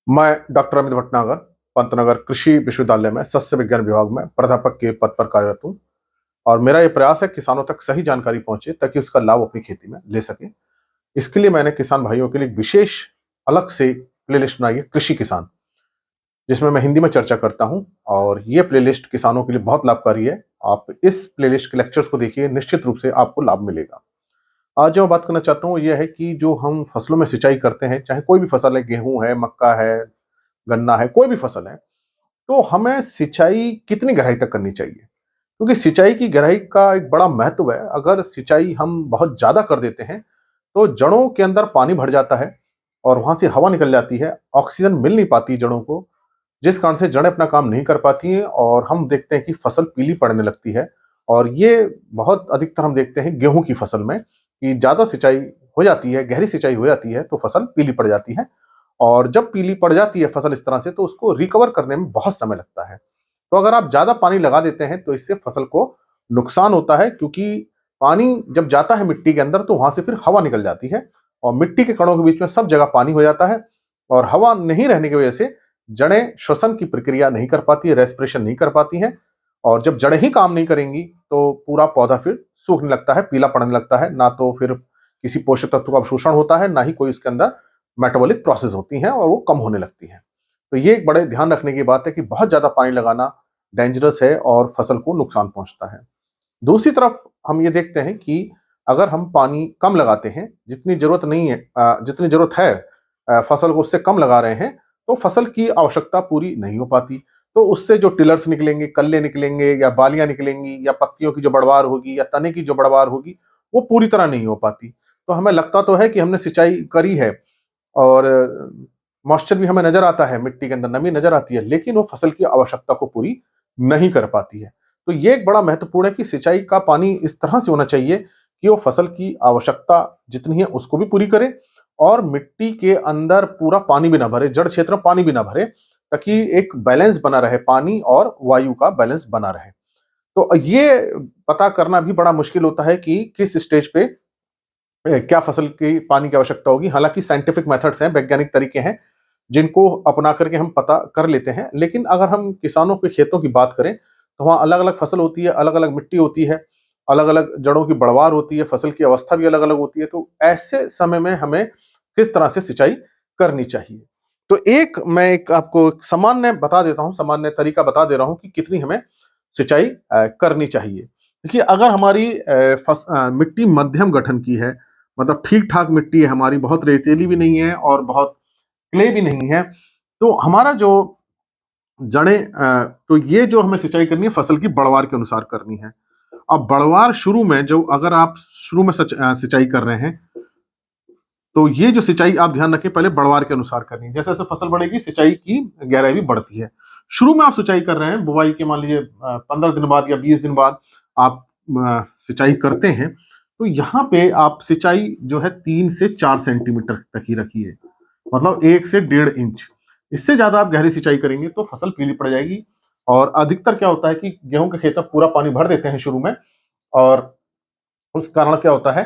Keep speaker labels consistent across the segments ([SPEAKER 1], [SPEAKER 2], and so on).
[SPEAKER 1] मैं डॉक्टर अमित भटनागर पंतनगर कृषि विश्वविद्यालय में सस्य विज्ञान विभाग में प्राध्यापक के पद पर कार्यरत हूँ। और मेरा ये प्रयास है किसानों तक सही जानकारी पहुंचे ताकि उसका लाभ अपनी खेती में ले सके। इसके लिए मैंने किसान भाइयों के लिए एक विशेष अलग से प्लेलिस्ट बनाई है, कृषि किसान, जिसमें मैं हिंदी में चर्चा करता हूँ। और ये प्लेलिस्ट किसानों के लिए बहुत लाभकारी है। आप इस प्लेलिस्ट के लेक्चर्स को देखिए, निश्चित रूप से आपको लाभ मिलेगा। आज जो मैं बात करना चाहता हूँ यह है कि जो हम फसलों में सिंचाई करते हैं, चाहे कोई भी फसल है, गेहूं है, मक्का है, गन्ना है, कोई भी फसल है, तो हमें सिंचाई कितनी गहराई तक करनी चाहिए? क्योंकि सिंचाई की गहराई का एक बड़ा महत्व है। अगर सिंचाई हम बहुत ज़्यादा कर देते हैं, तो जड़ों के अंदर पानी भर जाता है और वहाँ से हवा निकल जाती है, ऑक्सीजन मिल नहीं पाती जड़ों को, जिस कारण से जड़ें अपना काम नहीं कर पाती हैं और हम देखते हैं कि फसल पीली पड़ने लगती है। और ये बहुत अधिकतर हम देखते हैं गेहूँ की फसल में कि ज़्यादा सिंचाई हो जाती है, गहरी सिंचाई हो जाती है, तो फसल पीली पड़ जाती है। और जब पीली पड़ जाती है फसल इस तरह से, तो उसको रिकवर करने में बहुत समय लगता है। तो अगर आप ज़्यादा पानी लगा देते हैं तो इससे फसल को नुकसान होता है, क्योंकि पानी जब जाता है मिट्टी के अंदर तो वहाँ से फिर हवा निकल जाती है और मिट्टी के कणों के बीच में सब जगह पानी हो जाता है। और हवा नहीं रहने की वजह से जड़ें श्वसन की प्रक्रिया नहीं कर पाती है, रेस्पिरेशन नहीं कर पाती हैं। और जब जड़ें ही काम नहीं करेंगी तो पूरा पौधा फिर सूखने लगता है, पीला पड़ने लगता है। ना तो फिर किसी पोषक तत्व का अवशोषण होता है, ना ही कोई उसके अंदर मेटाबॉलिक प्रोसेस होती हैं और वो कम होने लगती हैं। तो ये एक बड़े ध्यान रखने की बात है कि बहुत ज़्यादा पानी लगाना डेंजरस है और फसल को नुकसान पहुंचता है। दूसरी तरफ हम ये देखते हैं कि अगर हम पानी कम लगाते हैं, जितनी ज़रूरत नहीं है, जितनी ज़रूरत है फसल को उससे कम लगा रहे हैं, तो फसल की आवश्यकता पूरी नहीं हो पाती। तो उससे जो टिलर्स निकलेंगे, कल्ले निकलेंगे या बालियाँ निकलेंगी या पत्तियों की जो बढ़वार होगी या तने की जो बढ़वार होगी, वो पूरी तरह नहीं हो पाती। तो हमें लगता तो है कि हमने सिंचाई करी है और मॉइस्चर भी हमें नज़र आता है, मिट्टी के अंदर नमी नज़र आती है, लेकिन वो फसल की आवश्यकता को पूरी नहीं कर पाती है। तो ये एक बड़ा महत्वपूर्ण है कि सिंचाई का पानी इस तरह से होना चाहिए कि वो फसल की आवश्यकता जितनी है उसको भी पूरी करे और मिट्टी के अंदर पूरा पानी भी ना भरे, जड़ क्षेत्र में पानी भी ना भरे, ताकि एक बैलेंस बना रहे, पानी और वायु का बैलेंस बना रहे। तो ये पता करना भी बड़ा मुश्किल होता है कि किस स्टेज पे क्या फसल की पानी की आवश्यकता होगी। हालाँकि साइंटिफिक मेथड्स हैं, वैज्ञानिक तरीके हैं, जिनको अपना करके हम पता कर लेते हैं। लेकिन अगर हम किसानों के खेतों की बात करें, तो वहाँ अलग-अलग फसल होती है, अलग-अलग मिट्टी होती है, अलग-अलग जड़ों की बढ़वार होती है, फसल की अवस्था भी अलग-अलग होती है। तो ऐसे समय में हमें किस तरह से सिंचाई करनी चाहिए? तो मैं एक आपको एक सामान्य बता देता हूँ, सामान्य तरीका बता दे रहा हूँ कि कितनी हमें सिंचाई करनी चाहिए। देखिए, अगर हमारी मिट्टी मध्यम गठन की है, मतलब ठीक-ठाक मिट्टी है हमारी, बहुत रेतीली भी नहीं है और बहुत क्ले भी नहीं है, तो हमारा जो तो ये जो हमें सिंचाई करनी है फसल की बढ़वार के अनुसार करनी है। अब बढ़वार शुरू में जो अगर आप शुरू में सिंचाई कर रहे हैं, तो ये जो सिंचाई आप ध्यान रखें पहले बढ़वार के अनुसार करनी है। जैसे-जैसे फसल बढ़ेगी सिंचाई की गहराई भी बढ़ती है। शुरू में आप सिंचाई कर रहे हैं, बुवाई के मान लीजिए 15 दिन बाद या 20 दिन बाद आप सिंचाई करते हैं, तो यहाँ पे आप सिंचाई जो है 3 से 4 सेंटीमीटर तक ही रखिए। मतलब 1 से 1.5 इंच। इससे ज़्यादा आप गहरी सिंचाई करेंगे तो फसल पीली पड़ जाएगी। और अधिकतर क्या होता है कि गेहूँ के खेत में पूरा पानी भर देते हैं शुरू में, और उस कारण क्या होता है,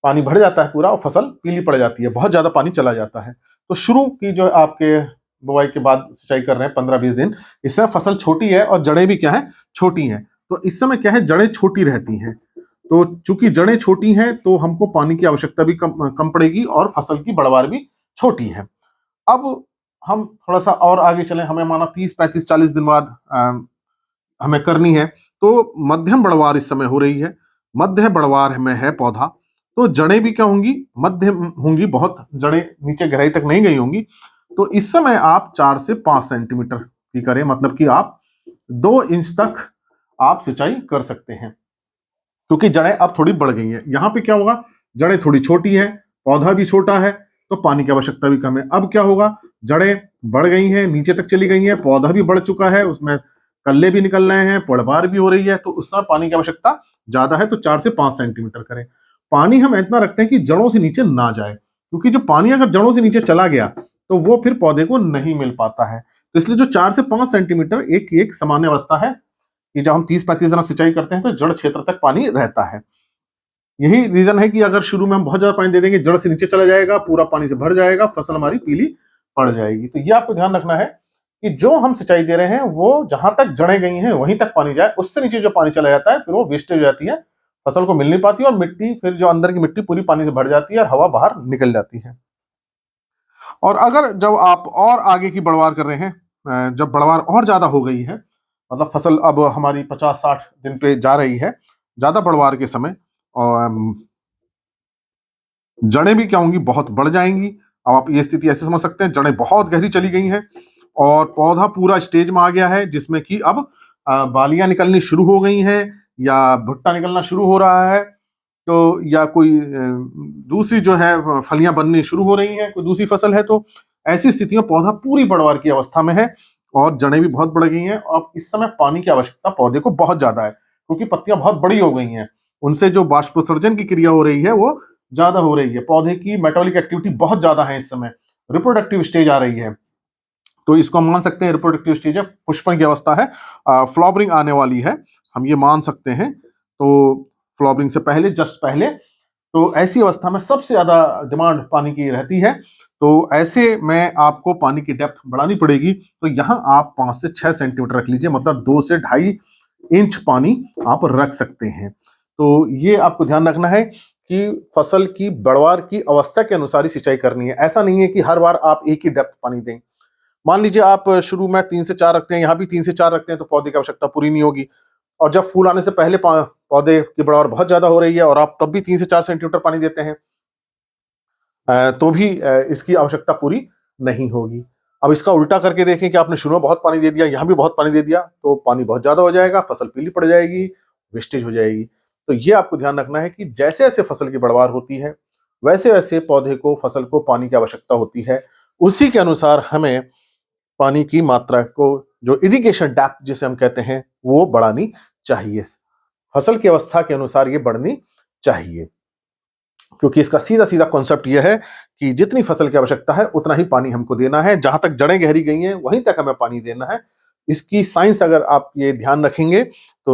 [SPEAKER 1] पानी भर जाता है पूरा और फसल पीली पड़ जाती है, बहुत ज़्यादा पानी चला जाता है। तो शुरू की जो आपके बुवाई के बाद सिंचाई कर रहे हैं 15-20 दिन, इस समय फसल छोटी है और जड़ें भी क्या है, छोटी हैं। तो इस समय क्या है, जड़ें छोटी रहती हैं। तो चूंकि जड़ें छोटी हैं तो हमको पानी की आवश्यकता भी कम कम पड़ेगी और फसल की बढ़वार भी छोटी है। अब हम थोड़ा-सा और आगे चलें, हमें माना 30, 35, 40 दिन बाद हमें करनी है, तो मध्यम बढ़वार इस समय हो रही है, मध्य बढ़वार में है पौधा, तो जड़ें भी क्या होंगी, मध्यम होंगी, बहुत जड़ें नीचे गहराई तक नहीं गई होंगी। तो इस समय आप 4 से 5 सेंटीमीटर की करें, मतलब कि आप 2 इंच तक आप सिंचाई कर सकते हैं, क्योंकि जड़ें अब थोड़ी बढ़ गई हैं। यहाँ पे क्या होगा, जड़ें थोड़ी छोटी हैं, पौधा भी छोटा है, तो पानी की आवश्यकता भी कम है। अब क्या होगा, जड़ें बढ़ गई हैं, नीचे तक चली गई हैं, पौधा भी बढ़ चुका है, उसमें कल्ले भी निकल रहे हैं, पड़वार भी हो रही है, तो उस समय पानी की आवश्यकता ज्यादा है, तो 4 से 5 सेंटीमीटर करें। पानी हम इतना रखते हैं कि जड़ों से नीचे ना जाए, क्योंकि जो पानी अगर जड़ों से नीचे चला गया तो वो फिर पौधे को नहीं मिल पाता है। तो इसलिए जो 4 से 5 सेंटीमीटर एक सामान्य अवस्था है कि जब हम 30-35 दिन सिंचाई करते हैं तो जड़ क्षेत्र तक पानी रहता है। यही रीजन है कि अगर शुरू में हम बहुत ज्यादा पानी दे देंगे, जड़ से नीचे चला जाएगा, पूरा पानी से भर जाएगा, फसल हमारी पीली पड़ जाएगी। तो ये आपको ध्यान रखना है कि जो हम सिंचाई दे रहे हैं वो जहां तक जड़ें गई हैं वहीं तक पानी जाए, उससे नीचे जो पानी चला जाता है फिर वो वेस्टेज हो जाती है, फसल को मिल नहीं पाती और मिट्टी, फिर जो अंदर की मिट्टी पूरी पानी से भर जाती है और हवा बाहर निकल जाती है। और अगर जब आप और आगे की बढ़वार कर रहे हैं, जब बढ़वार और ज्यादा हो गई है, मतलब फसल अब हमारी 50-60 दिन पे जा रही है, ज्यादा बढ़वार के समय, और जड़ें भी क्या होंगी, बहुत बढ़ जाएंगी। अब आप ये स्थिति ऐसे समझ सकते हैं, जड़ें बहुत गहरी चली गई हैं और पौधा पूरा स्टेज में आ गया है जिसमें कि अब बालियां निकलनी शुरू हो गई हैं या भुट्टा निकलना शुरू हो रहा है, तो या कोई दूसरी जो है फलियां बननी शुरू हो रही हैं, कोई दूसरी फसल है, तो ऐसी स्थिति में पौधा पूरी बढ़वार की अवस्था में है और जड़ें भी बहुत बढ़ गई हैं। और इस समय पानी की आवश्यकता पौधे को बहुत ज्यादा है क्योंकि पत्तियां बहुत बड़ी हो गई हैं, उनसे जो बाष्पोत्सर्जन की क्रिया हो रही है वो ज्यादा हो रही है, पौधे की मेटाबॉलिक एक्टिविटी बहुत ज्यादा है, इस समय रिप्रोडक्टिव स्टेज आ रही है। तो इसको हम मान सकते हैं रिप्रोडक्टिव स्टेज है, पुष्पन की अवस्था है, फ्लावरिंग आने वाली है, हम ये मान सकते हैं। तो फ्लावरिंग से पहले, जस्ट पहले, तो ऐसी अवस्था में सबसे ज्यादा डिमांड पानी की रहती है। तो ऐसे में आपको पानी की डेप्थ बढ़ानी पड़ेगी। तो यहां आप 5 से 6 सेंटीमीटर रख लीजिए, मतलब 2 से 2.5 इंच पानी आप रख सकते हैं। तो ये आपको ध्यान रखना है कि फसल की बढ़वार की अवस्था के अनुसार ही सिंचाई करनी है। ऐसा नहीं है कि हर बार आप एक ही डेप्थ पानी दें। मान लीजिए आप शुरू में 3 से 4 रखते हैं, यहाँ भी 3 से 4 रखते हैं, तो पौधे की आवश्यकता पूरी नहीं होगी। और जब फूल आने से पहले पौधे की बढ़ावर बहुत ज्यादा हो रही है और आप तब भी 3 से 4 सेंटीमीटर पानी देते हैं, तो भी इसकी आवश्यकता पूरी नहीं होगी। अब इसका उल्टा करके देखें कि आपने शुरू में बहुत पानी दे दिया, यहाँ भी बहुत पानी दे दिया, तो पानी बहुत ज्यादा हो जाएगा, फसल पीली पड़ जाएगी, वेस्टेज हो जाएगी। तो ये आपको ध्यान रखना है कि जैसे जैसे फसल की बढ़वार होती है वैसे वैसे पौधे को, फसल को पानी की आवश्यकता होती है, उसी के अनुसार हमें पानी की मात्रा को, जो इरिगेशन डेप्थ जिसे हम कहते हैं, वो बढ़ानी चाहिए। फसल की अवस्था के अनुसार ये बढ़नी चाहिए, क्योंकि इसका सीधा सीधा कॉन्सेप्ट ये है कि जितनी फसल की आवश्यकता है उतना ही पानी हमको देना है, जहां तक जड़ें गहरी गई हैं वहीं तक हमें पानी देना है। इसकी साइंस अगर आप ये ध्यान रखेंगे तो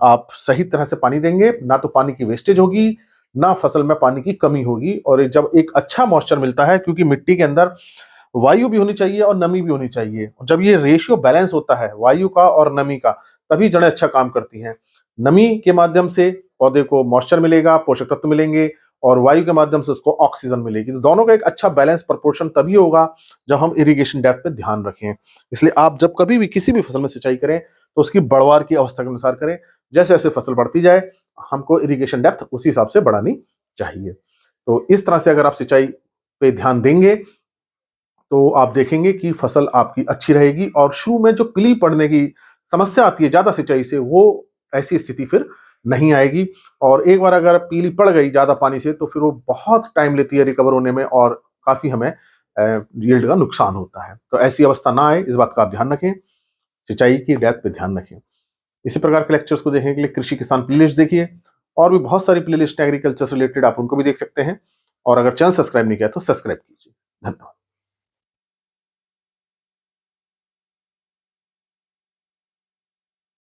[SPEAKER 1] आप सही तरह से पानी देंगे, ना तो पानी की वेस्टेज होगी, ना फसल में पानी की कमी होगी। और जब एक अच्छा मॉइस्चर मिलता है, क्योंकि मिट्टी के अंदर वायु भी होनी चाहिए और नमी भी होनी चाहिए, जब ये रेशियो बैलेंस होता है वायु का और नमी का, तभी जड़ें अच्छा काम करती हैं। नमी के माध्यम से पौधे को मॉइस्चर मिलेगा, पोषक तत्व मिलेंगे, और वायु के माध्यम से उसको ऑक्सीजन मिलेगी। तो दोनों का एक अच्छा बैलेंस प्रोपोर्शन तभी होगा जब हम इरिगेशन डेप्थ पे ध्यान रखें। इसलिए आप जब कभी भी किसी भी फसल में सिंचाई करें तो उसकी बढ़वार की अवस्था के अनुसार करें। जैसे जैसे फसल बढ़ती जाए हमको इरिगेशन डेप्थ उसी हिसाब से बढ़ानी चाहिए। तो इस तरह से अगर आप सिंचाई पे ध्यान देंगे तो आप देखेंगे कि फसल आपकी अच्छी रहेगी, और शुरू में जो पीली पड़ने की समस्या आती है ज्यादा सिंचाई से, वो ऐसी स्थिति फिर नहीं आएगी। और एक बार अगर पीली पड़ गई ज्यादा पानी से तो फिर वो बहुत टाइम लेती है रिकवर होने में और काफी हमें यील्ड का नुकसान होता है। तो ऐसी अवस्था ना आए, इस बात का आप ध्यान रखें, सिंचाई की डेप्थ पे ध्यान रखें। इसी प्रकार के लेक्चर्स को देखने के लिए कृषि किसान प्लेलिस्ट देखिए, और भी बहुत सारी प्लेलिस्ट एग्रीकल्चर से रिलेटेड, आप उनको भी देख सकते हैं। और अगर चैनल सब्सक्राइब नहीं किया तो सब्सक्राइब कीजिए। धन्यवाद।